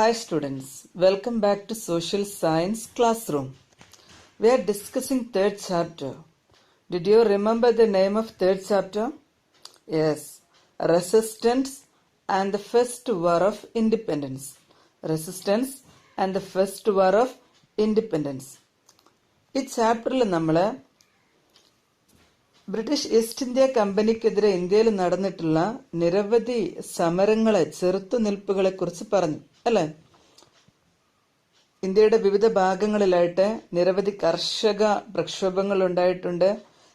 Hi students, welcome back to Social Science Classroom. We are discussing third chapter. Did you remember the name of third chapter? Yes, Resistance and the First War of Independence. Resistance and the First War of Independence. ഈ ചാപ്റ്ററിൽ നമ്മൾ British east India കമ്പനിക്കെതിരെ ഇന്ത്യയിൽ നടന്നിട്ടുള്ള നിരവധി സമരങ്ങളെ ചെറുത്തുനിൽപ്പുകളെ കുറിച്ച് പറഞ്ഞു അല്ലെ. ഇന്ത്യയുടെ വിവിധ ഭാഗങ്ങളിലായിട്ട് നിരവധി കർഷക പ്രക്ഷോഭങ്ങൾ ഉണ്ടായിട്ടുണ്ട്.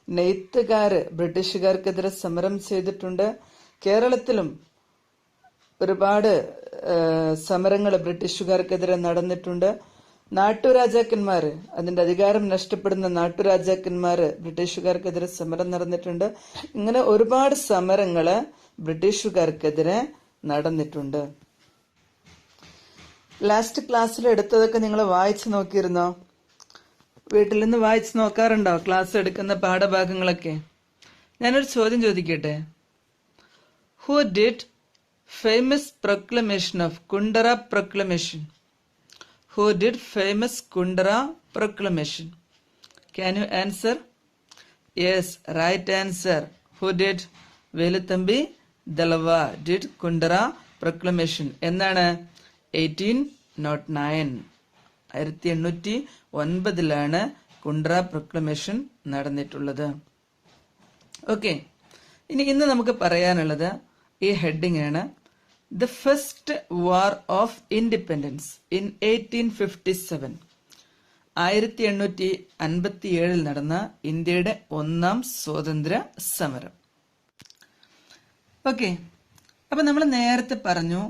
നെയ്ത്തുകാര് ബ്രിട്ടീഷുകാർക്കെതിരെ സമരം ചെയ്തിട്ടുണ്ട്. കേരളത്തിലും ഒരുപാട് സമരങ്ങൾ ബ്രിട്ടീഷുകാർക്കെതിരെ നടന്നിട്ടുണ്ട്. നാട്ടുരാജാക്കന്മാര്, അതിന്റെ അധികാരം നഷ്ടപ്പെടുന്ന നാട്ടുരാജാക്കന്മാര് ബ്രിട്ടീഷുകാർക്കെതിരെ സമരം നടന്നിട്ടുണ്ട്. ഇങ്ങനെ ഒരുപാട് സമരങ്ങള് ബ്രിട്ടീഷുകാർക്കെതിരെ നടന്നിട്ടുണ്ട്. ലാസ്റ്റ് ക്ലാസ്സിൽ എടുത്തതൊക്കെ നിങ്ങൾ വായിച്ചു നോക്കിയിരുന്നോ? വീട്ടിൽ നിന്ന് വായിച്ചു നോക്കാറുണ്ടോ ക്ലാസ് എടുക്കുന്ന പാഠഭാഗങ്ങളൊക്കെ? ഞാനൊരു ചോദ്യം ചോദിക്കട്ടെ. Who did famous proclamation of Kundara proclamation? Who did famous Kundara proclamation? Can you answer? Yes, right answer. Who did? Veluthambi Dalava did Kundara proclamation. എന്നാണ് 1809. 1809 കുണ്ടറ പ്രൊക്ലമേഷൻ നടന്നിട്ടുള്ളത്. ഓക്കെ, ഇന്ന് നമുക്ക് പറയാനുള്ളത് ഈ ഹെഡിങ് ആണ്. The First War of Independence in 1857. 1857 നടന്ന ഇന്ത്യയുടെ ഒന്നാം സ്വാതന്ത്ര്യ സമരം. ഓക്കെ, അപ്പൊ നമ്മൾ നേരത്തെ പറഞ്ഞു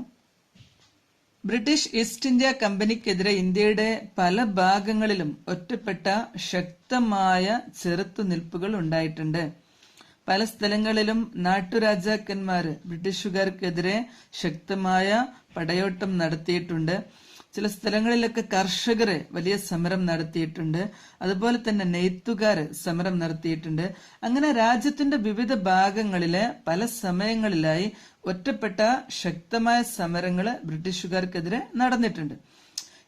ബ്രിട്ടീഷ് ഈസ്റ്റ് ഇന്ത്യ കമ്പനിക്കെതിരെ ഇന്ത്യയുടെ പല ഭാഗങ്ങളിലും ഒറ്റപ്പെട്ട ശക്തമായ ചെറുത്തുനിൽപ്പുകൾ ഉണ്ടായിട്ടുണ്ട്. പല സ്ഥലങ്ങളിലും നാട്ടുരാജാക്കന്മാര് ബ്രിട്ടീഷുകാർക്കെതിരെ ശക്തമായ പടയോട്ടം നടത്തിയിട്ടുണ്ട്. ചില സ്ഥലങ്ങളിലൊക്കെ കർഷകര് വലിയ സമരം നടത്തിയിട്ടുണ്ട്. അതുപോലെ തന്നെ നെയ്ത്തുകാര് സമരം നടത്തിയിട്ടുണ്ട്. അങ്ങനെ രാജ്യത്തിന്റെ വിവിധ ഭാഗങ്ങളിലെ പല സമയങ്ങളിലായി ഒറ്റപ്പെട്ട ശക്തമായ സമരങ്ങള് ബ്രിട്ടീഷുകാർക്കെതിരെ നടന്നിട്ടുണ്ട്.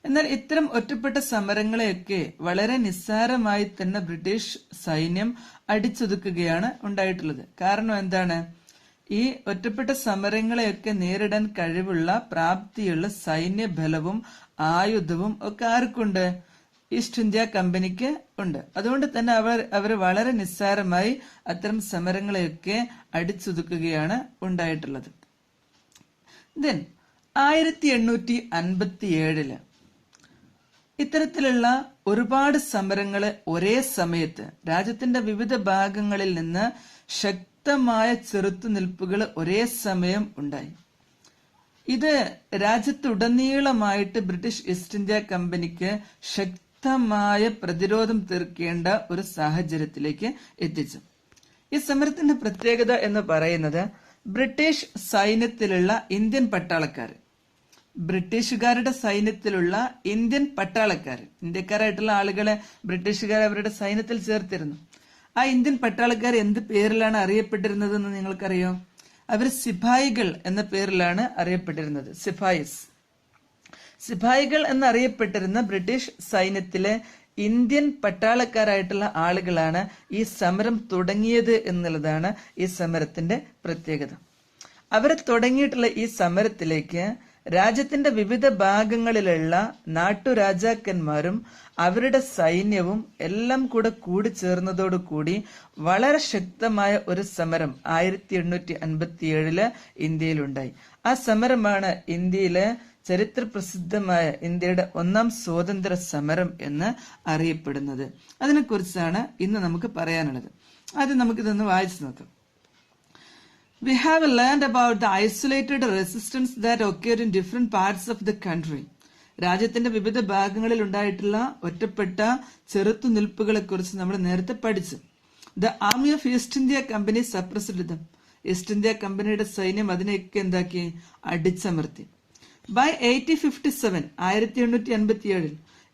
എന്നാൽ ഇത്തരം ഒറ്റപ്പെട്ട സമരങ്ങളെയൊക്കെ വളരെ നിസ്സാരമായി തന്നെ ബ്രിട്ടീഷ് സൈന്യം അടിച്ചൊതുക്കുകയാണ് ഉണ്ടായിട്ടുള്ളത്. കാരണം എന്താണ്? ഈ ഒറ്റപ്പെട്ട സമരങ്ങളെയൊക്കെ നേരിടാൻ കഴിവുള്ള പ്രാപ്തിയുള്ള സൈന്യ ബലവും ആയുധവും ഒക്കെ ആർക്കുണ്ട്? ഈസ്റ്റ് ഇന്ത്യ കമ്പനിക്ക് ഉണ്ട്. അതുകൊണ്ട് തന്നെ അവർ വളരെ നിസ്സാരമായി അത്തരം സമരങ്ങളെയൊക്കെ അടിച്ചൊതുക്കുകയാണ് ഉണ്ടായിട്ടുള്ളത്. ദെൻ 1857 ഇത്തരത്തിലുള്ള ഒരുപാട് സമരങ്ങള് ഒരേ സമയത്ത് രാജ്യത്തിന്റെ വിവിധ ഭാഗങ്ങളിൽ നിന്ന് ശക്തമായ ചെറുത്തുനിൽപ്പുകൾ ഒരേ സമയം ഉണ്ടായി. ഇത് രാജ്യത്തുടനീളമായിട്ട് ബ്രിട്ടീഷ് ഈസ്റ്റ് ഇന്ത്യ കമ്പനിക്ക് ശക്തമായ പ്രതിരോധം തീർക്കേണ്ട ഒരു സാഹചര്യത്തിലേക്ക് എത്തിച്ചു. ഈ സമരത്തിന്റെ പ്രത്യേകത എന്ന് പറയുന്നത് ബ്രിട്ടീഷ് സൈന്യത്തിലുള്ള ഇന്ത്യൻ പട്ടാളക്കാർ, ബ്രിട്ടീഷുകാരുടെ സൈന്യത്തിലുള്ള ഇന്ത്യൻ പട്ടാളക്കാർ, ഇന്ത്യക്കാരായിട്ടുള്ള ആളുകളെ ബ്രിട്ടീഷുകാർ അവരുടെ സൈന്യത്തിൽ ചേർത്തിരുന്നു. ആ ഇന്ത്യൻ പട്ടാളക്കാർ എന്ത് പേരിലാണ് അറിയപ്പെട്ടിരുന്നത് എന്ന് നിങ്ങൾക്കറിയോ? അവർ സിപായികൾ എന്ന പേരിലാണ് അറിയപ്പെട്ടിരുന്നത്. സിപായികൾ എന്നറിയപ്പെട്ടിരുന്ന ബ്രിട്ടീഷ് സൈന്യത്തിലെ ഇന്ത്യൻ പട്ടാളക്കാരായിട്ടുള്ള ആളുകളാണ് ഈ സമരം തുടങ്ങിയത് എന്നുള്ളതാണ് ഈ സമരത്തിന്റെ പ്രത്യേകത. അവർ തുടങ്ങിയിട്ടുള്ള ഈ സമരത്തിലേക്ക് രാജ്യത്തിന്റെ വിവിധ ഭാഗങ്ങളിലുള്ള നാട്ടുരാജാക്കന്മാരും അവരുടെ സൈന്യവും എല്ലാം കൂടെ കൂടിച്ചേർന്നതോടുകൂടി വളരെ ശക്തമായ ഒരു സമരം 1857 ഇന്ത്യയിലുണ്ടായി. ആ സമരമാണ് ഇന്ത്യയിലെ ചരിത്ര പ്രസിദ്ധമായ ഇന്ത്യയുടെ ഒന്നാം സ്വാതന്ത്ര്യ സമരം എന്ന് അറിയപ്പെടുന്നത്. അതിനെക്കുറിച്ചാണ് ഇന്ന് നമുക്ക് പറയാനുള്ളത്. ആദ്യം നമുക്കിതൊന്ന് വായിച്ചു നോക്കാം. We have learned about the isolated resistance that occurred in different parts of the country. രാജ്യത്തിന്റെ വിവിധ ഭാഗങ്ങളിൽ ഉണ്ടായിട്ടുള്ള ഒറ്റപ്പെട്ട ചെറുത്തുനിൽപ്പുകളെ കുറിച്ച് നമ്മൾ നേരത്തെ പഠിച്ചു. The army of East India Company suppressed them. East India കമ്പനിയുടെ സൈന്യം അതിനെയൊക്കെ എന്താക്കി? അടിച്ചമർത്തി. By 1857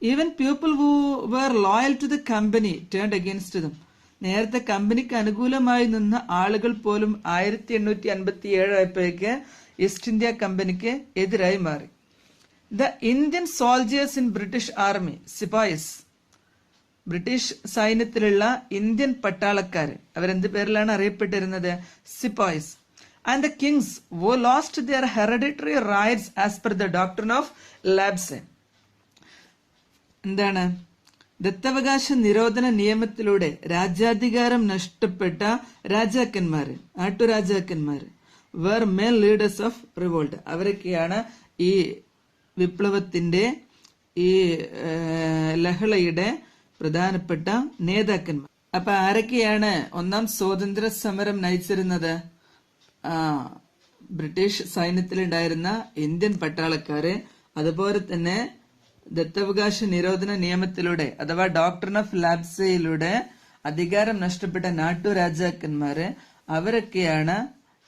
even people who were loyal to the company turned against them. നേരത്തെ കമ്പനിക്ക് അനുകൂലമായി നിന്ന ആളുകൾ പോലും 1857 ആയപ്പോഴേക്ക് ഈസ്റ്റ് ഇന്ത്യ കമ്പനിക്ക് എതിരായി മാറി. The Indian soldiers in British Army, sepoys, British സൈന്യത്തിലുള്ള ഇന്ത്യൻ പട്ടാളക്കാർ അവരെന്ത് പേരിലാണ് അറിയപ്പെട്ടിരുന്നത്? സിപ്പായിസ്. And the kings who lost their hereditary rights as per the doctrine of Labse. എന്താണ്? ദത്തവകാശ നിരോധന നിയമത്തിലൂടെ രാജ്യാധികാരം നഷ്ടപ്പെട്ട രാജാക്കന്മാര്, നാട്ടുരാജാക്കന്മാര്, were main leaders of revolt. അവരൊക്കെയാണ് ഈ വിപ്ലവത്തിന്റെ, ഈ ലഹളയുടെ പ്രധാനപ്പെട്ട നേതാക്കന്മാർ. അപ്പൊ ആരൊക്കെയാണ് ഒന്നാം സ്വാതന്ത്ര്യ സമരം നയിച്ചിരുന്നത്? ബ്രിട്ടീഷ് സൈന്യത്തിലുണ്ടായിരുന്ന ഇന്ത്യൻ പട്ടാളക്കാര്, അതുപോലെ തന്നെ ദത്തവകാശ നിരോധന നിയമത്തിലൂടെ അഥവാ ഡോക്ട്രിൻ ഓഫ് ലാബ്സയിലൂടെ അധികാരം നഷ്ടപ്പെട്ട നാട്ടുരാജാക്കന്മാര്, അവരൊക്കെയാണ്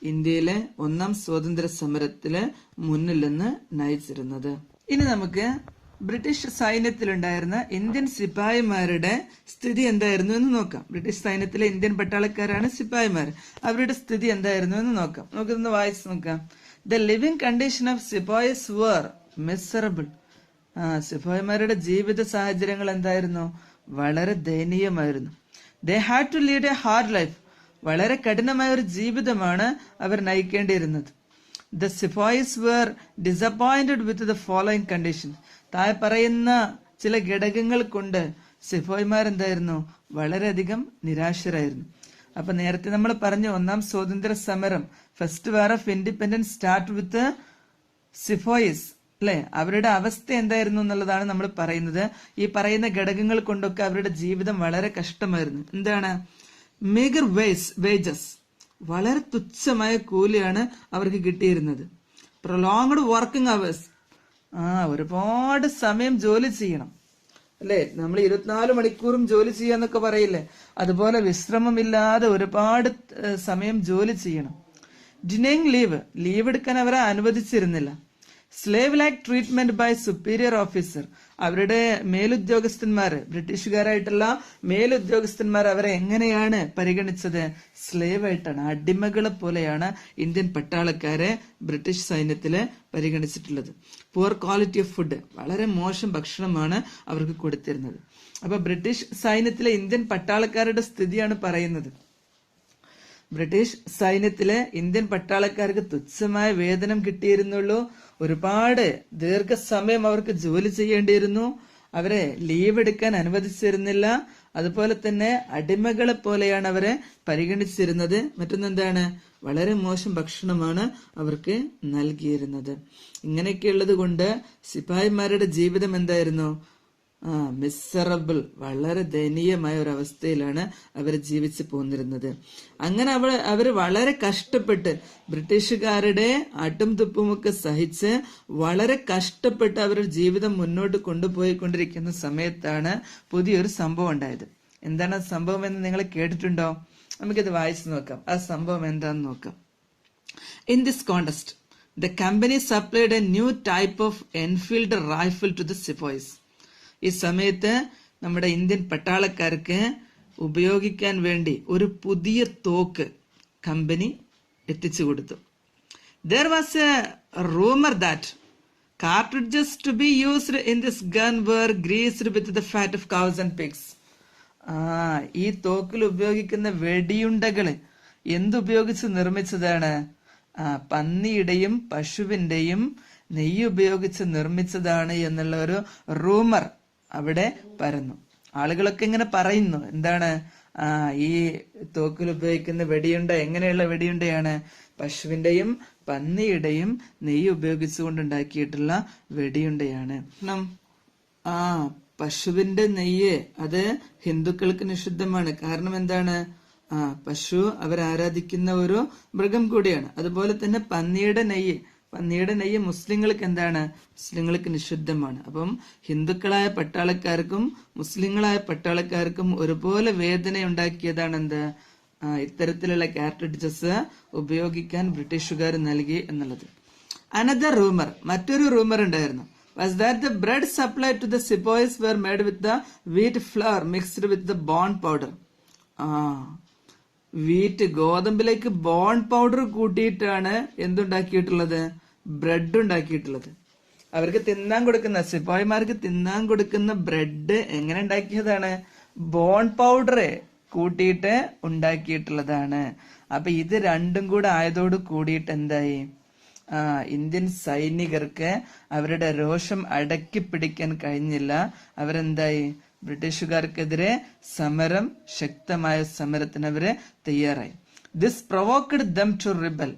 ഇന്ത്യയിലെ ഒന്നാം സ്വാതന്ത്ര്യ സമരത്തില് മുന്നിൽ നിന്ന് നയിച്ചിരുന്നത്. ഇനി നമുക്ക് ബ്രിട്ടീഷ് സൈന്യത്തിലുണ്ടായിരുന്ന ഇന്ത്യൻ സിപ്പായിമാരുടെ സ്ഥിതി എന്തായിരുന്നു എന്ന് നോക്കാം. ബ്രിട്ടീഷ് സൈന്യത്തിലെ ഇന്ത്യൻ പട്ടാളക്കാരാണ് സിപ്പായിമാർ. അവരുടെ സ്ഥിതി എന്തായിരുന്നു എന്ന് നോക്കാം. നമുക്കിതൊന്ന് വായിച്ചു നോക്കാം. The living condition of sepoys were miserable. സിപ്പായിമാരുടെ ജീവിത സാഹചര്യങ്ങൾ എന്തായിരുന്നു? വളരെ ദയനീയമായിരുന്നു. They had to lead a hard life. വളരെ കഠിനമായ ഒരു ജീവിതമാണ് അവർ നയിക്കേണ്ടിയിരുന്നത്. The sepoys were disappointed with the following condition. താഴെ പറയുന്ന ചില ഘടകങ്ങൾ കൊണ്ട് സിപ്പായിമാർ എന്തായിരുന്നു? വളരെയധികം നിരാശരായിരുന്നു. അപ്പൊ നേരത്തെ നമ്മൾ പറഞ്ഞു, ഒന്നാം സ്വാതന്ത്ര്യ സമരം, first war of independence start with sepoys, അല്ലെ? അവരുടെ അവസ്ഥ എന്തായിരുന്നു എന്നുള്ളതാണ് നമ്മൾ പറയുന്നത്. ഈ പറയുന്ന ഘടകങ്ങൾ കൊണ്ടൊക്കെ അവരുടെ ജീവിതം വളരെ കഷ്ടമായിരുന്നു. എന്താണ്? മീഗർ വേജസ്, വളരെ തുച്ഛമായ കൂലിയാണ് അവർക്ക് കിട്ടിയിരുന്നത്. പ്രൊലോങ്ഡ് വർക്കിംഗ് അവേഴ്സ്, ഒരുപാട് സമയം ജോലി ചെയ്യണം, അല്ലെ? നമ്മൾ 24 മണിക്കൂറും ജോലി ചെയ്യാന്നൊക്കെ പറയില്ലേ, അതുപോലെ വിശ്രമമില്ലാതെ ഒരുപാട് സമയം ജോലി ചെയ്യണം. ഡിനൈങ് ലീവ് എടുക്കാൻ അവരെ അനുവദിച്ചിരുന്നില്ല. Slave like treatment by superior officer, അവരുടെ മേലുദ്യോഗസ്ഥന്മാര്, ബ്രിട്ടീഷുകാരായിട്ടുള്ള മേലുദ്യോഗസ്ഥന്മാർ അവരെ എങ്ങനെയാണ് പരിഗണിച്ചത്? സ്ലേവ് ആയിട്ടാണ്, അടിമകളെ പോലെയാണ് ഇന്ത്യൻ പട്ടാളക്കാരെ ബ്രിട്ടീഷ് സൈന്യത്തില് പരിഗണിച്ചിട്ടുള്ളത്. പുവർ ക്വാളിറ്റി ഓഫ് ഫുഡ്, വളരെ മോശം ഭക്ഷണമാണ് അവർക്ക് കൊടുത്തിരുന്നത്. അപ്പൊ ബ്രിട്ടീഷ് സൈന്യത്തിലെ ഇന്ത്യൻ പട്ടാളക്കാരുടെ സ്ഥിതിയാണ് പറയുന്നത്. ബ്രിട്ടീഷ് സൈന്യത്തിലെ ഇന്ത്യൻ പട്ടാളക്കാർക്ക് തുച്ഛമായ വേതനം കിട്ടിയിരുന്നുള്ളൂ. ഒരുപാട് ദീർഘസമയം അവർക്ക് ജോലി ചെയ്യേണ്ടിയിരുന്നു. അവരെ ലീവ് എടുക്കാൻ അനുവദിച്ചിരുന്നില്ല. അതുപോലെ തന്നെ അടിമകളെ പോലെയാണ് അവരെ പരിഗണിച്ചിരുന്നത്. മറ്റൊന്നെന്താണ്? വളരെ മോശം ഭക്ഷണമാണ് അവർക്ക് നൽകിയിരുന്നത്. ഇങ്ങനെയൊക്കെയുള്ളത് കൊണ്ട് സിപ്പായിമാരുടെ ജീവിതം എന്തായിരുന്നു? മിസറബിൾ, വളരെ ദയനീയമായ ഒരു അവസ്ഥയിലാണ് അവർ ജീവിച്ചു പോന്നിരുന്നത്. അങ്ങനെ അവര് വളരെ കഷ്ടപ്പെട്ട് ബ്രിട്ടീഷുകാരുടെ അട്ടും തുപ്പുമൊക്കെ സഹിച്ച് വളരെ കഷ്ടപ്പെട്ട് അവരുടെ ജീവിതം മുന്നോട്ട് കൊണ്ടുപോയിക്കൊണ്ടിരിക്കുന്ന സമയത്താണ് പുതിയൊരു സംഭവം ഉണ്ടായത്. എന്താണ് സംഭവം എന്ന് നിങ്ങൾ കേട്ടിട്ടുണ്ടോ? നമുക്കിത് വായിച്ചു നോക്കാം. ആ സംഭവം എന്താന്ന് നോക്കാം. In this contest the company supplied a new type of Enfield rifle to the sepoys. ഈ സമയത്ത് നമ്മുടെ ഇന്ത്യൻ പട്ടാളക്കാർക്ക് ഉപയോഗിക്കാൻ വേണ്ടി ഒരു പുതിയ തോക്ക് കമ്പനി എത്തിച്ചു കൊടുത്തു. There was a rumor that cartridges to be used in this gun were greased with the fat of cows and pigs. ഈ തോക്കിൽ ഉപയോഗിക്കുന്ന വെടിയുണ്ടകള് എന്തുപയോഗിച്ച് നിർമ്മിച്ചതാണ്? പന്നിയുടെയും പശുവിന്റെയും നെയ്യ് ഉപയോഗിച്ച് നിർമ്മിച്ചതാണ് എന്നുള്ള ഒരു റൂമർ അവിടെ പരന്നു. ആളുകളൊക്കെ ഇങ്ങനെ പറയുന്നു, എന്താണ്? ഈ തോക്കിൽ ഉപയോഗിക്കുന്ന വെടിയുണ്ട എങ്ങനെയുള്ള വെടിയുണ്ടയാണ്? പശുവിന്റെയും പന്നിയുടെയും നെയ്യ് ഉപയോഗിച്ചുകൊണ്ടുണ്ടാക്കിയിട്ടുള്ള വെടിയുണ്ടയാണ്. പശുവിന്റെ നെയ്യ് അത് ഹിന്ദുക്കൾക്ക് നിഷിദ്ധമാണ്. കാരണം എന്താണ്? പശു അവരാരാധിക്കുന്ന ഒരു മൃഗം കൂടിയാണ്. അതുപോലെ തന്നെ പന്നിയുടെ നെയ്യ് മുസ്ലിങ്ങൾക്ക് എന്താണ്? മുസ്ലിങ്ങൾക്ക് നിഷിദ്ധമാണ്. അപ്പം ഹിന്ദുക്കളായ പട്ടാളക്കാർക്കും മുസ്ലിങ്ങളായ പട്ടാളക്കാർക്കും ഒരുപോലെ വേദന ഉണ്ടാക്കിയതാണ് എന്ത്? ഇത്തരത്തിലുള്ള കാർട്രിഡ്ജസ് ഉപയോഗിക്കാൻ ബ്രിട്ടീഷുകാർ നൽകി എന്നുള്ളത്. അനദർ റൂമർ, മറ്റൊരു റൂമർ ഉണ്ടായിരുന്നു. Was that the bread supplied to the sepoys were made with the wheat flour mixed with the bone powder. ഗോതമ്പിലേക്ക് ബോൺ പൗഡർ കൂട്ടിയിട്ടാണ് എന്തുണ്ടാക്കിയിട്ടുള്ളത്? ബ്രെഡ് ഉണ്ടാക്കിയിട്ടുള്ളത്. അവർക്ക് തിന്നാൻ കൊടുക്കുന്ന, സിപ്പാഹിമാർക്ക് തിന്നാൻ കൊടുക്കുന്ന ബ്രെഡ് എങ്ങനെ ഉണ്ടാക്കിയതാണ്? ബോൺ പൗഡർ കൂട്ടിയിട്ട് ഉണ്ടാക്കിയിട്ടുള്ളതാണ്. അപ്പൊ ഇത് രണ്ടും കൂടെ ആയതോട് കൂടിയിട്ട് എന്തായി? ഇന്ത്യൻ സൈനികർക്ക് അവരുടെ രോഷം അടക്കി പിടിക്കാൻ കഴിഞ്ഞില്ല. അവരെന്തായി? ബ്രിട്ടീഷുകാർക്കെതിരെ ശക്തമായ സമരത്തിന് അവര് തയ്യാറായി. This provoked them to rebel.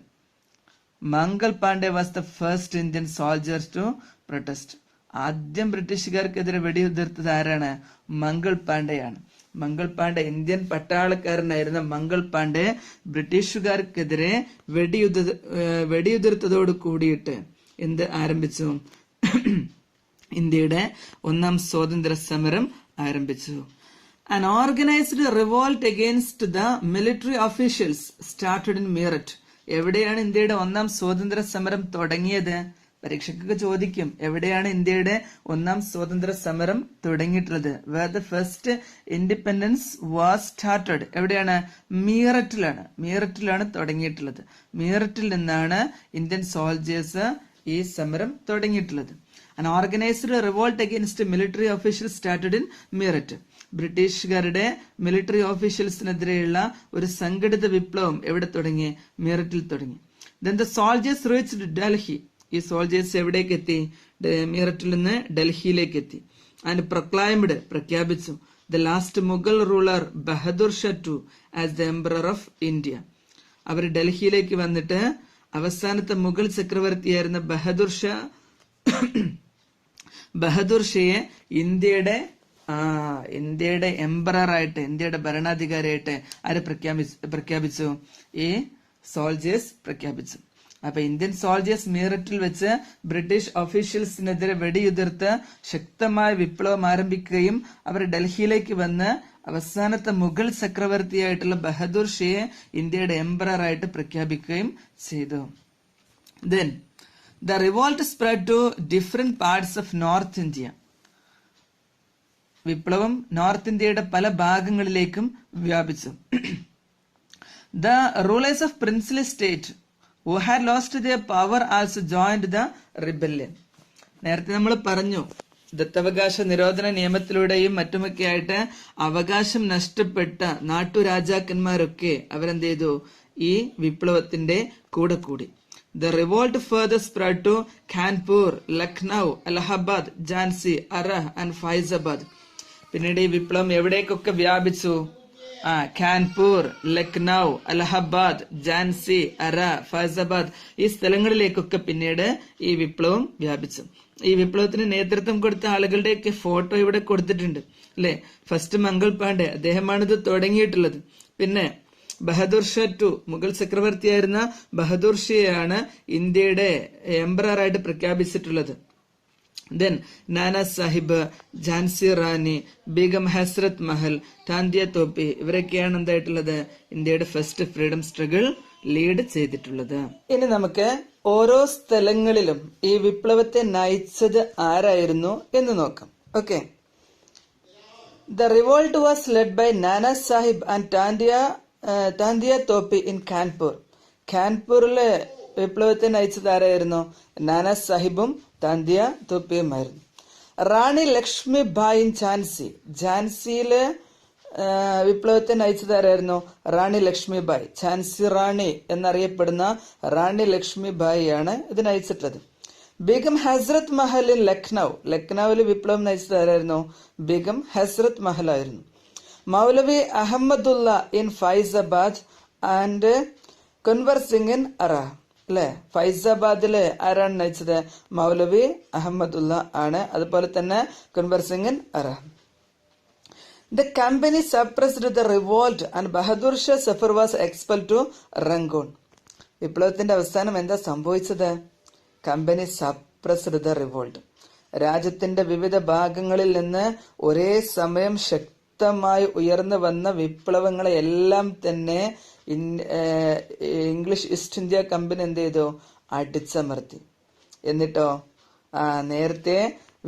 Mangal Pandey was the first Indian soldiers to protest. ആദ്യം ബ്രിട്ടീഷുകാർക്കെതിരെ വെടിയുതിർത്തത് ആരാണ്? മംഗൾ പാണ്ഡെയാണ്. മംഗൾ പാണ്ഡെ, ഇന്ത്യൻ പട്ടാളക്കാരനായിരുന്ന മംഗൾ പാണ്ഡെ ബ്രിട്ടീഷുകാർക്കെതിരെ വെടിയുതിർത്തതോട് കൂടിയിട്ട് എന്ത് ആരംഭിച്ചു? ഇന്ത്യയുടെ ഒന്നാം സ്വാതന്ത്ര്യ സമരം ആരംഭിച്ചു. An organized revolt against the military officials started in Meerut. എവിടെയാണ് ഇന്ത്യയുടെ ഒന്നാം സ്വാതന്ത്ര്യ സമരം തുടങ്ങിയത്? പരീക്ഷയ്ക്കൊക്കെ ചോദിക്കും, എവിടെയാണ് ഇന്ത്യയുടെ ഒന്നാം സ്വാതന്ത്ര്യ സമരം തുടങ്ങിയിട്ടുള്ളത്? Where the first independence was started. എവിടെയാണ്? മീററ്റിലാണ് തുടങ്ങിയിട്ടുള്ളത്. മീററ്റിൽ നിന്നാണ് ഇന്ത്യൻ സോൾജേഴ്സ് ഈ സമരം തുടങ്ങിയിട്ടുള്ളത്. An organized revolt against military officials started in Meerut. ബ്രിട്ടീഷുകാരുടെ മിലിറ്ററി ഓഫീഷ്യൽസിനെതിരെയുള്ള ഒരു സംഘടിത വിപ്ലവം എവിടെ തുടങ്ങി? മീററ്റിൽ തുടങ്ങി. Then the soldiers reached Delhi. ഈ സോൾജേഴ്സ് എവിടേക്ക് എത്തി? മീററ്റിൽ നിന്ന് ഡൽഹിയിലേക്ക് എത്തി. ആൻഡ് പ്രൊക്ലൈംഡ്, പ്രഖ്യാപിച്ചു, the last Mughal ruler Bahadur Shah two as the emperor of India. അവർ ഡൽഹിയിലേക്ക് വന്നിട്ട് അവസാനത്തെ മുഗൾ ചക്രവർത്തിയായിരുന്ന ബഹദൂർ ഷയെ ഇന്ത്യയുടെ എംപററായിട്ട്, ഇന്ത്യയുടെ ഭരണാധികാരിയായിട്ട് ആര് പ്രഖ്യാപിച്ചു? ഈ സോൾജേഴ്സ് പ്രഖ്യാപിച്ചു. അപ്പൊ ഇന്ത്യൻ സോൾജേഴ്സ് മീററ്റിൽ വെച്ച് ബ്രിട്ടീഷ് ഒഫീഷ്യൽസിനെതിരെ വെടിയുതിർത്ത് ശക്തമായ വിപ്ലവം ആരംഭിക്കുകയും അവർ ഡൽഹിയിലേക്ക് വന്ന് അവസാനത്തെ മുഗൾ ചക്രവർത്തിയായിട്ടുള്ള ബഹദൂർ ഷയെ ഇന്ത്യയുടെ എംപററായിട്ട് പ്രഖ്യാപിക്കുകയും ചെയ്തു. Then the revolt spread to different parts of North India. വിപ്ലവം നോർത്ത് ഇന്ത്യയുടെ പല ഭാഗങ്ങളിലേക്കും വ്യാപിച്ചു. The rulers of princely state who had lost their power also joined the rebellion. നേരത്തെ നമ്മൾ പറഞ്ഞു, ദത്തവകാശ നിരോധന നിയമത്തിലൂടെയും മറ്റുമൊക്കെ ആയിട്ട് അവകാശം നഷ്ടപ്പെട്ട നാട്ടുരാജാക്കന്മാരൊക്കെ അവരെന്ത് ചെയ്തു? ഈ വിപ്ലവത്തിന്റെ കൂടെ കൂടി. The revolt further spread to Kanpur, Lucknow, Allahabad, Jhansi, Arrah and Faizabad. പിന്നീട് ഈ വിപ്ലവം എവിടേക്കൊക്കെ വ്യാപിച്ചു? കാൻപൂർ, ലക്നൌ, അലഹബാദ്, ജാൻസി, അറ, ഫൈസാബാദ് ഈ സ്ഥലങ്ങളിലേക്കൊക്കെ പിന്നീട് ഈ വിപ്ലവം വ്യാപിച്ചു. ഈ വിപ്ലവത്തിന് നേതൃത്വം കൊടുത്ത ആളുകളുടെയൊക്കെ ഫോട്ടോ ഇവിടെ കൊടുത്തിട്ടുണ്ട് അല്ലെ. ഫസ്റ്റ് മംഗൾ പാണ്ഡെ, അദ്ദേഹമാണിത് തുടങ്ങിയിട്ടുള്ളത്. പിന്നെ ബഹദൂർ ഷാ ടു, മുഗൾ ചക്രവർത്തിയായിരുന്ന ബഹദൂർ ഷയാണ് ഇന്ത്യയുടെ എംപററായിട്ട് പ്രഖ്യാപിച്ചിട്ടുള്ളത്. ദെൻ നാനാ സാഹിബ്, ഝാൻസി റാണി, ബീഗം ഹസ്രത് മഹൽ, താന്തിയ തോപ്പി ഇവരൊക്കെയാണ് എന്തായിട്ടുള്ളത്? ഇന്ത്യയുടെ ഫസ്റ്റ് ഫ്രീഡം സ്ട്രഗിൾ ലീഡ് ചെയ്തിട്ടുള്ളത്. ഇനി നമുക്ക് ഓരോ സ്ഥലങ്ങളിലും ഈ വിപ്ലവത്തെ നയിച്ചത് ആരായിരുന്നു എന്ന് നോക്കാം. Okay. The revolt was led by Nana Sahib and Tantia Tope in Kanpur. കാൻപൂരിലെ വിപ്ലവത്തെ നയിച്ചത് ആരായിരുന്നു? നാനാ സാഹിബും താന്തിയ തോപ്പിയുമായിരുന്നു. റാണി ലക്ഷ്മി ബായി ഇൻ ഝാൻസി. ഝാൻസിയിലെ വിപ്ലവത്തെ നയിച്ചത് ആരായിരുന്നു? റാണി ലക്ഷ്മി ബായി. ഝാൻസി റാണി എന്നറിയപ്പെടുന്ന റാണി ലക്ഷ്മി ബായിയാണ് ഇത് നയിച്ചിട്ടുള്ളത്. ബീഗം ഹസ്രത് മഹൽ ഇൻ ലക്നൌ. ലക്നൌവിൽ വിപ്ലവം നയിച്ചത് ആരായിരുന്നു? ബീഗം ഹസ്രത് മഹൽ ആയിരുന്നു. Maulvi Ahmadullah in Faizabad and Kunwar Singh in Arrah. അല്ലെ, ഫൈസാബാദില് ആരാണ് നയിച്ചത്? മൗലവി അഹമ്മദുല്ല ആണ്. അതുപോലെ തന്നെ കുൻവർ സിംഗ് ഇൻ അറ. The company suppressed the revolt and Bahadur Shah Zafar was expelled to Rangoon. വിപ്ലവത്തിന്റെ അവസാനം എന്താ സംഭവിച്ചത്? Company suppressed the revolt. രാജ്യത്തിന്റെ വിവിധ ഭാഗങ്ങളിൽ നിന്ന് ഒരേ സമയം ശക്തമായി ഉയർന്നു വന്ന വിപ്ലവങ്ങളെ എല്ലാം തന്നെ ഇംഗ്ലീഷ് ഈസ്റ്റ് ഇന്ത്യ കമ്പനി എന്ത് ചെയ്തു? അടിച്ചമർത്തി. എന്നിട്ടോ നേരത്തെ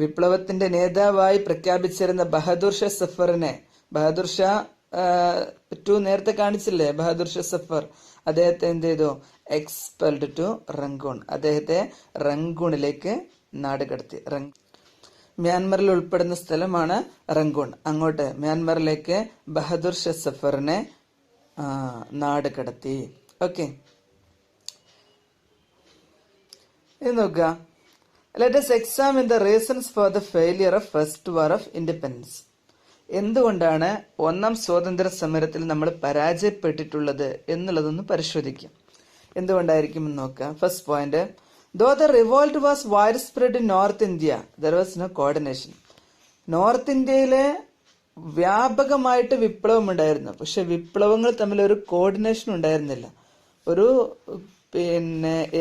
വിപ്ലവത്തിന്റെ നേതാവായി പ്രഖ്യാപിച്ചിരുന്ന ബഹദൂർ ഷാ സഫറിനെ, ബഹദൂർ ഷാ ടു നേരത്തെ കാണിച്ചില്ലേ, ബഹദൂർ ഷാ സഫർ, അദ്ദേഹത്തെ എന്ത് ചെയ്തു? Expelled to Rangoon. അദ്ദേഹത്തെ റംഗൂണിലേക്ക് നാടുകടത്തി. മ്യാൻമറിൽ ഉൾപ്പെടുന്ന സ്ഥലമാണ് റംഗൂൺ. അങ്ങോട്ട് മ്യാൻമറിലേക്ക് ബഹദൂർ ഷാ സഫറിനെ നാടുകടത്തി. ഓക്കെ, ഇത് നോക്കുക. Let us examine the reasons for the failure of First War of Independence. എന്തുകൊണ്ടാണ് ഒന്നാം സ്വാതന്ത്ര്യ സമരത്തിൽ നമ്മൾ പരാജയപ്പെട്ടിട്ടുള്ളത് എന്നുള്ളതൊന്ന് പരിശോധിക്കാം. എന്തുകൊണ്ടായിരിക്കും എന്ന് നോക്കാം. First point, though the revolt was widespread in North India, there was no coordination. North ഇന്ത്യയിലെ വ്യാപകമായിട്ട് വിപ്ലവം ഉണ്ടായിരുന്നു, പക്ഷെ വിപ്ലവങ്ങൾ തമ്മിൽ ഒരു കോർഡിനേഷൻ ഉണ്ടായിരുന്നില്ല. ഒരു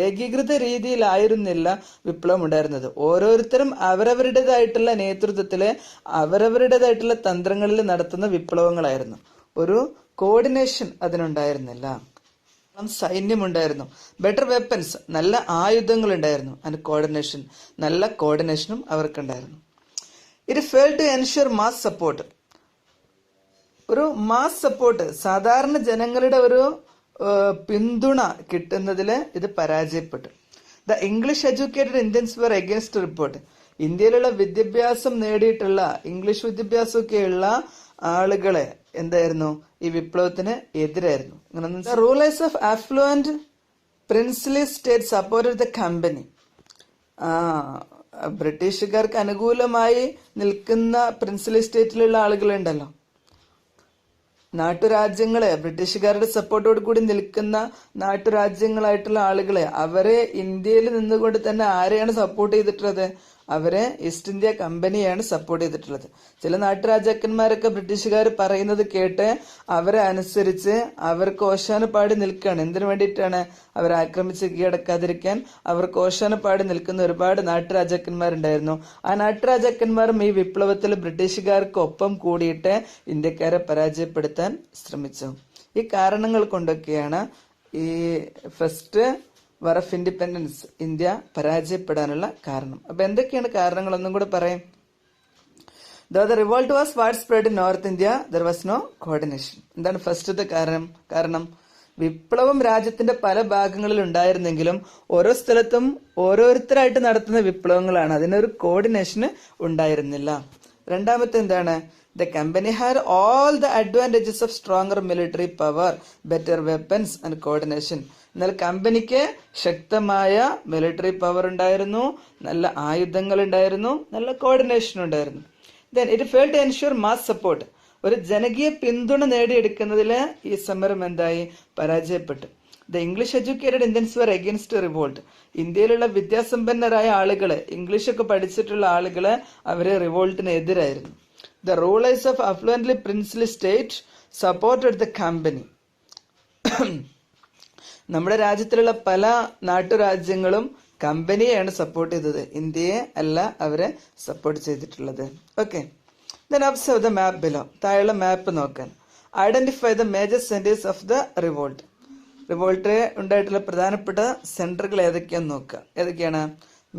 ഏകീകൃത രീതിയിലായിരുന്നില്ല വിപ്ലവം ഉണ്ടായിരുന്നത്. ഓരോരുത്തരും അവരവരുടേതായിട്ടുള്ള നേതൃത്വത്തില് അവരവരുടേതായിട്ടുള്ള തന്ത്രങ്ങളിൽ നടത്തുന്ന വിപ്ലവങ്ങളായിരുന്നു. ഒരു കോർഡിനേഷൻ അതിനുണ്ടായിരുന്നില്ല. സൈന്യമുണ്ടായിരുന്നു, ബെറ്റർ വെപ്പൻസ്, നല്ല ആയുധങ്ങൾ ഉണ്ടായിരുന്നു. ആൻഡ് കോർഡിനേഷൻ, നല്ല കോർഡിനേഷനും അവർക്കുണ്ടായിരുന്നു. It fail to ensure mass support. ഒരു മാസ് സപ്പോർട്ട്, സാധാരണ ജനങ്ങളുടെ ഒരു പിന്തുണ കിട്ടുന്നതിൽ ഇത് പരാജയപ്പെട്ടു. The English educated Indians were against report. ഇന്ത്യയിലുള്ള വിദ്യാഭ്യാസം നേടിയിട്ടുള്ള, ഇംഗ്ലീഷ് വിദ്യാഭ്യാസമൊക്കെയുള്ള ആളുകളെ എന്തായിരുന്നു ഈ വിപ്ലവത്തിന് എതിരായിരുന്നു. The rulers of affluent princely state supported the company. ബ്രിട്ടീഷുകാർക്ക് അനുകൂലമായി നിൽക്കുന്ന പ്രിൻസ്ലി സ്റ്റേറ്റിലുള്ള ആളുകളുണ്ടല്ലോ, നാട്ടുരാജ്യങ്ങളെ, ബ്രിട്ടീഷുകാരുടെ സപ്പോർട്ടോട് കൂടി നിൽക്കുന്ന നാട്ടുരാജ്യങ്ങളായിട്ടുള്ള ആളുകളെ, അവരെ ഇന്ത്യയിൽ നിന്നുകൊണ്ട് തന്നെ ആരെയാണ് സപ്പോർട്ട് ചെയ്തിട്ടുള്ളത്? അവരെ ഈസ്റ്റ് ഇന്ത്യ കമ്പനിയാണ് സപ്പോർട്ട് ചെയ്തിട്ടുള്ളത്. ചില നാട്ടുരാജാക്കന്മാരൊക്കെ ബ്രിട്ടീഷുകാർ പറയുന്നത് കേട്ട് അവരെ അനുസരിച്ച് അവർക്ക് ഓശാനപ്പാടി നിൽക്കുകയാണ്. എന്തിനു വേണ്ടിയിട്ടാണ്? അവരെ ആക്രമിച്ച് കീഴടക്കാതിരിക്കാൻ അവർക്ക് ഓശാനപ്പാടി നിൽക്കുന്ന ഒരുപാട് നാട്ടുരാജാക്കന്മാരുണ്ടായിരുന്നു. ആ നാട്ടുരാജാക്കന്മാരും ഈ വിപ്ലവത്തിൽ ബ്രിട്ടീഷുകാർക്ക് ഒപ്പം കൂടിയിട്ട് ഇന്ത്യക്കാരെ പരാജയപ്പെടുത്താൻ ശ്രമിച്ചു. ഈ കാരണങ്ങൾ കൊണ്ടൊക്കെയാണ് ഈ first war of independence India പരാജയപ്പെടാനുള്ള കാരണം. അപ്പൊ എന്തൊക്കെയാണ് കാരണങ്ങൾ ഒന്നും കൂടെ പറയാം. Though the revolt was widespread in North India, there was no coordination. എന്താണ് ഫസ്റ്റത്തെ കാരണം? വിപ്ലവം രാജ്യത്തിന്റെ പല ഭാഗങ്ങളിൽ ഉണ്ടായിരുന്നെങ്കിലും ഓരോ സ്ഥലത്തും ഓരോരുത്തരായിട്ട് നടത്തുന്ന വിപ്ലവങ്ങളാണ്, അതിനൊരു കോർഡിനേഷൻ ഉണ്ടായിരുന്നില്ല. രണ്ടാമത്തെ എന്താണ്? The company had all the advantages of stronger military power, better weapons and coordination. എന്നാൽ കമ്പനിക്ക് ശക്തമായ മിലിറ്ററി പവർ ഉണ്ടായിരുന്നു, നല്ല ആയുധങ്ങൾ ഉണ്ടായിരുന്നു, നല്ല കോർഡിനേഷൻ ഉണ്ടായിരുന്നു. Then it failed to ensure mass support. ഒരു ജനകീയ പിന്തുണ നേടിയെടുക്കുന്നതിൽ ഈ സമരം എന്തായി? പരാജയപ്പെട്ടു. The English educated Indians were against revolt. ഇന്ത്യയിലുള്ള വിദ്യാസമ്പന്നരായ ആളുകള്, ഇംഗ്ലീഷൊക്കെ പഠിച്ചിട്ടുള്ള ആളുകള്, അവര് റിവോൾട്ടിന് എതിരായിരുന്നു. The rulers of affluently princely state supported the company. നമ്മുടെ രാജ്യത്തിലുള്ള പല നാട്ടുരാജ്യങ്ങളും കമ്പനിയെയാണ് സപ്പോർട്ട് ചെയ്തത്, ഇന്ത്യയെ അല്ല അവരെ സപ്പോർട്ട് ചെയ്തിട്ടുള്ളത്. Okay, then observe the map below. താഴെയുള്ള മാപ്പ് നോക്കാൻ. Identify the major centres of the revolt. Revolt ഉണ്ടായിട്ടുള്ള പ്രധാനപ്പെട്ട സെന്ററുകൾ ഏതൊക്കെയാന്ന് നോക്കുക. ഏതൊക്കെയാണ്?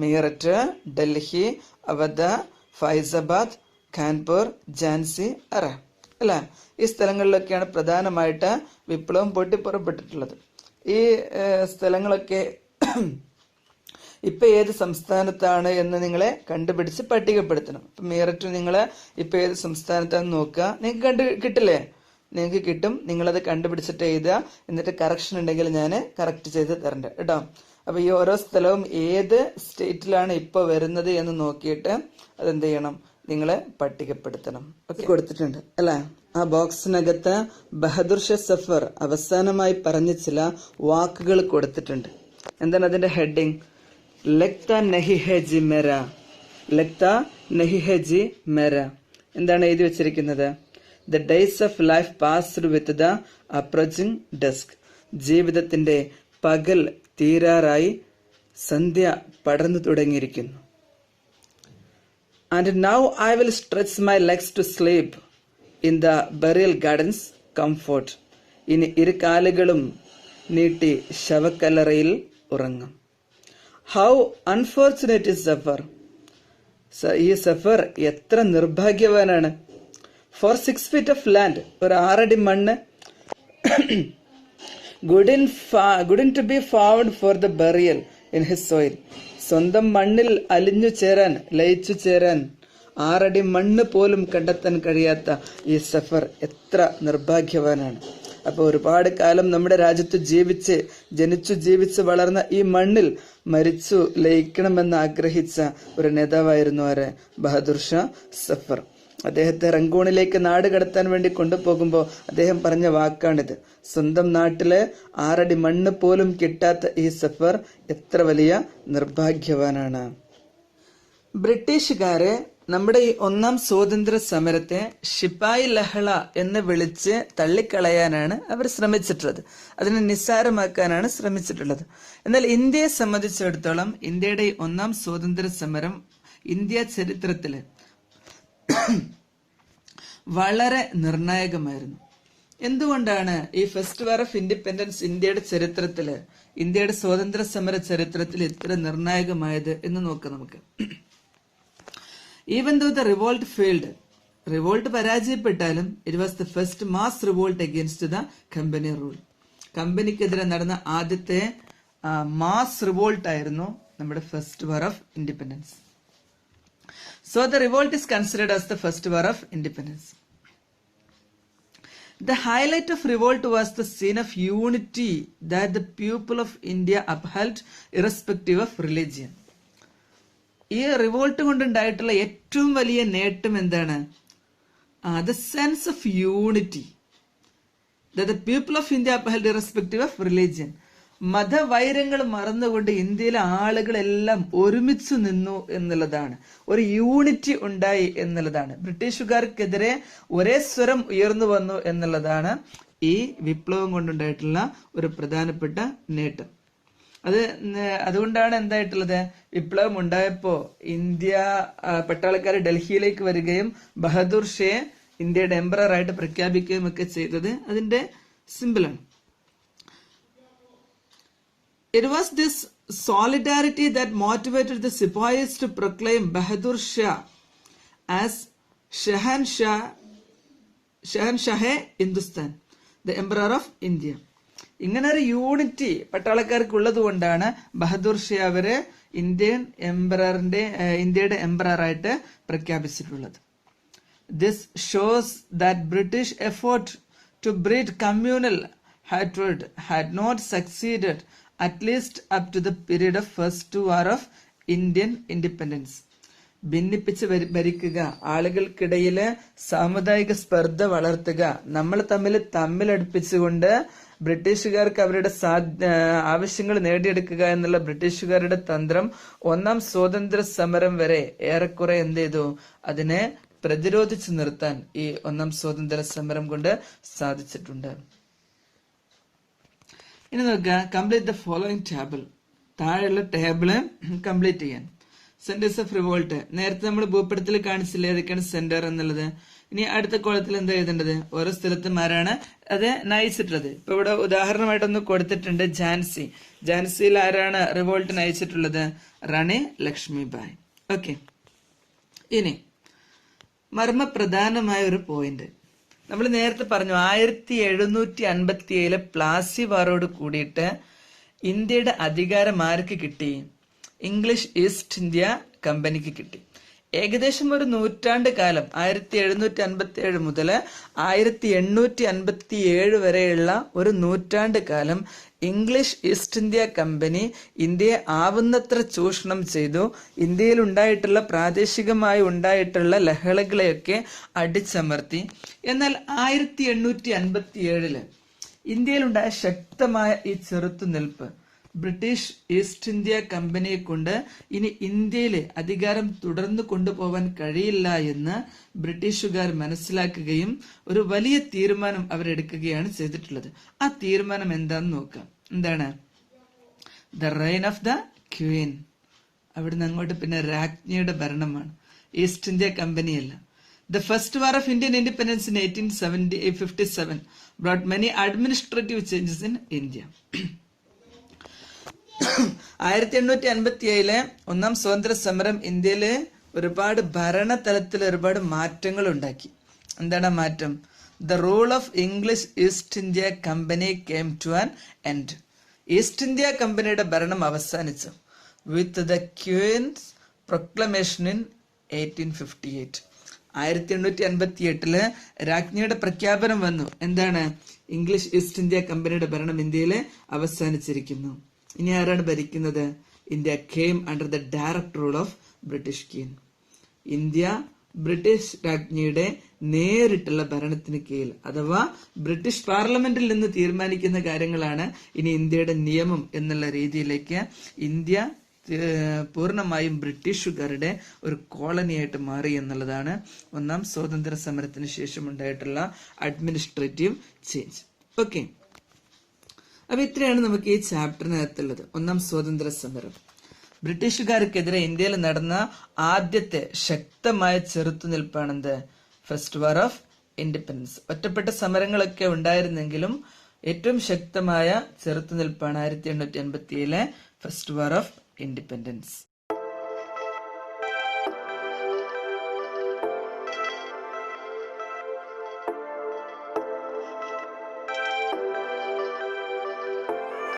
മീററ്റ്, ഡൽഹി, അവധ, ഫൈസാബാദ്, കാൻപൂർ, ഝാൻസി, അറ അല്ല, ഈ സ്ഥലങ്ങളിലൊക്കെയാണ് പ്രധാനമായിട്ട് വിപ്ലവം പൊട്ടിപ്പുറപ്പെട്ടിട്ടുള്ളത്. ഈ സ്ഥലങ്ങളൊക്കെ ഇപ്പൊ ഏത് സംസ്ഥാനത്താണ് എന്ന് നിങ്ങളെ കണ്ടുപിടിച്ച് പട്ടികപ്പെടുത്തണം. ഇപ്പൊ മീററ്റ് നിങ്ങള് ഇപ്പൊ ഏത് സംസ്ഥാനത്താണെന്ന് നോക്കുക, നിങ്ങൾക്ക് കിട്ടില്ലേ? നിങ്ങൾക്ക് കിട്ടും. നിങ്ങളത് കണ്ടുപിടിച്ചിട്ട് എഴുതുക. എന്നിട്ട് കറക്ഷൻ ഉണ്ടെങ്കിൽ ഞാൻ കറക്റ്റ് ചെയ്ത് തരണ്ട കേട്ടോ. അപ്പൊ ഈ ഓരോ സ്ഥലവും ഏത് സ്റ്റേറ്റിലാണ് ഇപ്പൊ വരുന്നത് എന്ന് നോക്കിയിട്ട് അതെന്ത് ചെയ്യണം? നിങ്ങളെ പട്ടികപ്പെടുത്തണം. ഒക്കെ കൊടുത്തിട്ടുണ്ട് അല്ലെ? ആ ബോക്സിനകത്ത് ബഹദൂർ ഷാ സഫർ അവസാനമായി പറഞ്ഞ ചില വാക്കുകൾ കൊടുത്തിട്ടുണ്ട്. എന്താണ് അതിന്റെ ഹെഡിങ്? ലഗ്ത നഹി ഹെ ജി മേര, ലഗ്ത നഹി ഹെ ജി മേര. എന്താണ് എഴുതി വെച്ചിരിക്കുന്നത്? The days of life passed with the approaching desk. ജീവിതത്തിന്റെ പകൽ തീരാറായി, സന്ധ്യ പടർന്നു തുടങ്ങിയിരിക്കുന്നു. And now I will stretch my legs to sleep in the burial gardens comfort. ഇനി ഇരു കാലുകളും നീട്ടി ശവക്കല്ലറയിൽ ഉറങ്ങും. How unfortunate is Zafar. ഈ സഫർ എത്ര നിർഭാഗ്യവാനാണ്. For 6 feet of land, ഒരു 6 അടി മണ്ണ്, couldn't to be found for the burial in his soil. സ്വന്തം മണ്ണിൽ അലിഞ്ഞു ചേരാൻ, ലയിച്ചു ചേരാൻ 6 അടി മണ്ണ് പോലും കണ്ടെത്താൻ കഴിയാത്ത ഈ സഫർ എത്ര നിർഭാഗ്യവാനാണ്. അപ്പോൾ ഒരുപാട് കാലം നമ്മുടെ രാജ്യത്ത് ജനിച്ചു വളർന്ന ഈ മണ്ണിൽ മരിച്ചു ലയിക്കണമെന്ന് ആഗ്രഹിച്ച ഒരു നേതാവായിരുന്നു ആര്? ബഹദൂർ ഷാ സഫർ. അദ്ദേഹത്തെ റംഗൂണിലേക്ക് നാട് കടത്താൻ വേണ്ടി കൊണ്ടുപോകുമ്പോൾ അദ്ദേഹം പറഞ്ഞ വാക്കാണിത്. സ്വന്തം നാട്ടിലെ 6 അടി മണ്ണ് പോലും കിട്ടാത്ത ഈ സഫർ എത്ര വലിയ നിർഭാഗ്യവാനാണ്. ബ്രിട്ടീഷുകാരെ നമ്മുടെ ഈ 1ാം സ്വാതന്ത്ര്യ സമരത്തെ ശിപ്പായി ലഹള എന്ന് വിളിച്ച് തള്ളിക്കളയാനാണ് അവർ ശ്രമിച്ചിട്ടുള്ളത്. അതിനെ നിസ്സാരമാക്കാനാണ് ശ്രമിച്ചിട്ടുള്ളത്. എന്നാൽ ഇന്ത്യയെ സംബന്ധിച്ചിടത്തോളം ഇന്ത്യയുടെ ഈ 1ാം സ്വാതന്ത്ര്യ സമരം ഇന്ത്യ ചരിത്രത്തില് വളരെ നിർണായകമായിരുന്നു. എന്തുകൊണ്ടാണ് ഈ ഫസ്റ്റ് വാർ ഓഫ് ഇൻഡിപെൻഡൻസ് ഇന്ത്യയുടെ ചരിത്രത്തില്, ഇന്ത്യയുടെ സ്വാതന്ത്ര്യ സമര ചരിത്രത്തിൽ ഇത്ര നിർണായകമായത് എന്ന് നോക്കാം നമുക്ക്. Even though the revolt failed, revolt പരാജയപ്പെട്ടാലും it was the first mass revolt against the company rule. കമ്പനിക്കെതിരെ നടന്ന ആദ്യത്തെ മാസ് റിവോൾട്ട് ആയിരുന്നു നമ്മുടെ first war of independence. So the revolt is considered as the first war of independence. The highlight of revolt was the scene of unity that the people of India upheld irrespective of religion. ഈ revolt കൊണ്ടുണ്ടായിട്ടുള്ള ഏറ്റവും വലിയ നേട്ടം എന്താണ്? The sense of unity that the people of India upheld irrespective of religion. മതവൈരങ്ങൾ മറന്നുകൊണ്ട് ഇന്ത്യയിലെ ആളുകളെല്ലാം ഒരുമിച്ചു നിന്നു എന്നുള്ളതാണ്. ഒരു യൂണിറ്റി ഉണ്ടായി എന്നുള്ളതാണ്. ബ്രിട്ടീഷുകാർക്കെതിരെ ഒരേ സ്വരം ഉയർന്നു വന്നു എന്നുള്ളതാണ് ഈ വിപ്ലവം കൊണ്ടുണ്ടായിട്ടുള്ള ഒരു പ്രധാനപ്പെട്ട നേട്ടം. അതുകൊണ്ടാണ് എന്തായിട്ടുള്ളത്, വിപ്ലവം ഉണ്ടായപ്പോ ഇന്ത്യ പട്ടാളക്കാർ ഡൽഹിയിലേക്ക് വരികയും ബഹദൂർ ഷയെ ഇന്ത്യയുടെ എംപറർ ആയിട്ട് പ്രഖ്യാപിക്കുകയും ഒക്കെ ചെയ്തത് അതിന്റെ സിമ്പിളാണ്. It was this solidarity that motivated the Sepoys to proclaim Bahadur Shah as Shahanshah-e Hindustan, the Emperor of India. ഇങ്ങനെ ഒരു യൂണിറ്റി പട്ടാളക്കാർക്കുള്ളത് കൊണ്ടാണ് ബഹദൂർ ഷാ അവരെ ഇന്ത്യയുടെ എംപററായിട്ട് പ്രഖ്യാപിച്ചിട്ടുള്ളത്. This shows that British effort to breed communal hatred had not succeeded at least up to the period of first war of Indian independence. ഭിന്നിപ്പിച്ച് ഭരിക്കുക, ആളുകൾക്കിടയില് സാമുദായിക സ്പർദ്ധ വളർത്തുക, നമ്മൾ തമ്മിലടുപ്പിച്ചുകൊണ്ട് ബ്രിട്ടീഷുകാർക്ക് അവരുടെ ആവശ്യങ്ങൾ നേടിയെടുക്കുക എന്നുള്ള ബ്രിട്ടീഷുകാരുടെ തന്ത്രം 1ാം സ്വാതന്ത്ര്യ സമരം വരെ ഏറെക്കുറെ എന്ത് ചെയ്തു, അതിനെ പ്രതിരോധിച്ചു നിർത്താൻ ഈ 1ാം സ്വാതന്ത്ര്യ സമരം കൊണ്ട് സാധിച്ചിട്ടുണ്ട്. ഇനി നോക്കുക, കംപ്ലീറ്റ് ദ ഫോളോയിങ് ടേബിൾ. താഴെയുള്ള ടേബിള് കംപ്ലീറ്റ് ചെയ്യാൻ. സെന്റേഴ്സ് ഓഫ് റിവോൾട്ട് നേരത്തെ നമ്മൾ ഭൂപടത്തിൽ കാണിച്ചില്ലേ ഏതൊക്കെയാണ് സെന്റർ എന്നുള്ളത്. ഇനി അടുത്ത കോളത്തിൽ എന്താ എഴുതേണ്ടത്, ഓരോ സ്ഥലത്തും ആരാണ് അത് നയിച്ചിട്ടുള്ളത്. ഇപ്പൊ ഇവിടെ ഉദാഹരണമായിട്ടൊന്ന് കൊടുത്തിട്ടുണ്ട് ഝാൻസി. ഝാൻസിയിൽ ആരാണ് റിവോൾട്ട് നയിച്ചിട്ടുള്ളത്? റാണി ലക്ഷ്മിബായി. ഓക്കെ, ഇനി മർമ്മപ്രധാനമായ ഒരു പോയിന്റ് നമ്മൾ നേരത്തെ പറഞ്ഞു. 1757 പ്ലാസി വാറോട് കൂടിയിട്ട് ഇന്ത്യയുടെ അധികാരം ആർക്ക് കിട്ടി? ഇംഗ്ലീഷ് ഈസ്റ്റ് ഇന്ത്യ കമ്പനിക്ക് കിട്ടി. ഏകദേശം ഒരു നൂറ്റാണ്ട് കാലം 1757 മുതൽ 1857 വരെയുള്ള ഒരു നൂറ്റാണ്ട് കാലം ഇംഗ്ലീഷ് ഈസ്റ്റ് ഇന്ത്യ കമ്പനി ഇന്ത്യയെ ആവുന്നത്ര ചൂഷണം ചെയ്തു. ഇന്ത്യയിൽ ഉണ്ടായിട്ടുള്ള പ്രാദേശികമായി ഉണ്ടായിട്ടുള്ള ലഹളകളെയൊക്കെ അടിച്ചമർത്തി. എന്നാൽ 1857 ഇന്ത്യയിലുണ്ടായ ശക്തമായ ഈ ചെറുത്തുനിൽപ്പ് ബ്രിട്ടീഷ് ഈസ്റ്റ് ഇന്ത്യ കമ്പനിയെ കൊണ്ട് ഇനി ഇന്ത്യയിലെ അധികാരം തുടർന്നു കൊണ്ടുപോകാൻ കഴിയില്ല എന്ന് ബ്രിട്ടീഷുകാർ മനസ്സിലാക്കുകയും ഒരു വലിയ തീരുമാനം അവരെടുക്കുകയാണ് ചെയ്തിട്ടുള്ളത്. ആ തീരുമാനം എന്താന്ന് നോക്കാം. എന്താണ്? The reign of the queen. അവിടുന്ന് അങ്ങോട്ട് പിന്നെ രാജ്ഞിയുടെ ഭരണമാണ്, ഈസ്റ്റ് ഇന്ത്യ കമ്പനിയല്ല. The first war of Indian independence in 1857 brought many administrative changes in India. 1857 1ാം സ്വാതന്ത്ര്യ സമരം ഇന്ത്യയിലെ ഒരുപാട് ഭരണതലത്തിൽ ഒരുപാട് മാറ്റങ്ങൾ ഉണ്ടാക്കി. എന്താണ് മാറ്റം? The rule of English East India Company came to an end. East India കമ്പനിയുടെ ഭരണം അവസാനിച്ചു. With the queen's proclamation in 1858. 1858 രാജ്ഞിയുടെ പ്രഖ്യാപനം വന്നു. എന്താണ്? ഇംഗ്ലീഷ് ഈസ്റ്റ് ഇന്ത്യ കമ്പനിയുടെ ഭരണം ഇന്ത്യയിൽ അവസാനിച്ചിരിക്കുന്നു. ഇനി ആരാണ് ഭരിക്കുന്നത്? India came under the direct rule of British King. India British രാജ്ഞിയുടെ നേരിട്ടുള്ള ഭരണത്തിന് കീഴിൽ, അഥവാ ബ്രിട്ടീഷ് പാർലമെന്റിൽ നിന്ന് തീരുമാനിക്കുന്ന കാര്യങ്ങളാണ് ഇനി ഇന്ത്യയുടെ നിയമം എന്നുള്ള രീതിയിലേക്ക് ഇന്ത്യ പൂർണ്ണമായും ബ്രിട്ടീഷുകാരുടെ ഒരു കോളനിയായിട്ട് മാറി എന്നുള്ളതാണ് ഒന്നാം സ്വാതന്ത്ര്യ സമരത്തിന് ശേഷം ഉണ്ടായിട്ടുള്ള അഡ്മിനിസ്ട്രേറ്റീവ് ചേഞ്ച്. ഓക്കെ, അപ്പൊ ഇത്രയാണ് നമുക്ക് ഈ ചാപ്റ്ററിനകത്തുള്ളത്. ഒന്നാം സ്വാതന്ത്ര്യ സമരം. ബ്രിട്ടീഷുകാർക്കെതിരെ ഇന്ത്യയിൽ നടന്ന ആദ്യത്തെ ശക്തമായ ചെറുത്തുനിൽപ്പാണെന്ത്? First war of independence. ഒറ്റപ്പെട്ട സമരങ്ങളൊക്കെ ഉണ്ടായിരുന്നെങ്കിലും ഏറ്റവും ശക്തമായ ചെറുത്തുനിൽപ്പാണ് 1857 ഫസ്റ്റ് വാർ ഓഫ് ഇൻഡിപെൻഡൻസ്.